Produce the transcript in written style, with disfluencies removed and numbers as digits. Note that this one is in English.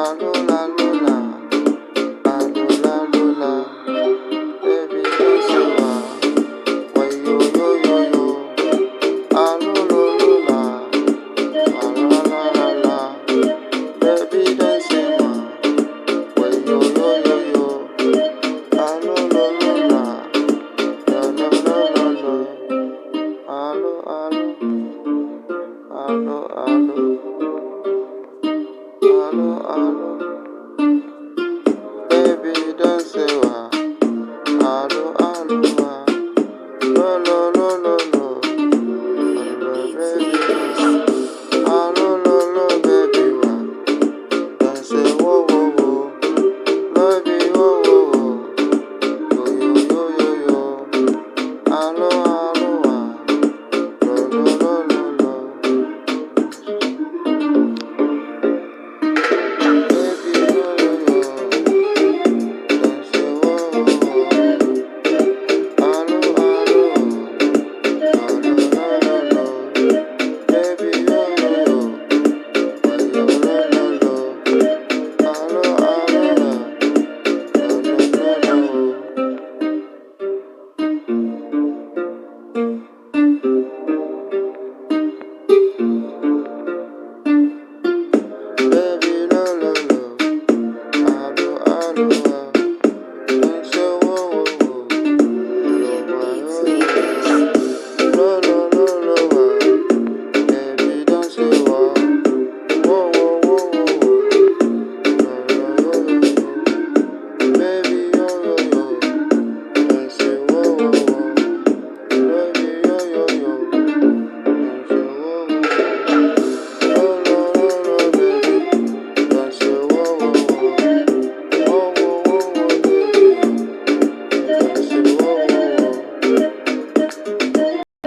Alola lola, alola lola, baby dance wa, why yo yo yo yo. Alola lola, alola lola, baby dance wa, why yo yo yo yo. Alola lola, la la la la la. Alo alo, alo alo, alo alo, baby dance wa. Alo, alo, lo, lo, lo, lo, lo, baby, alo, lo, lo, baby, dance, wo, wo.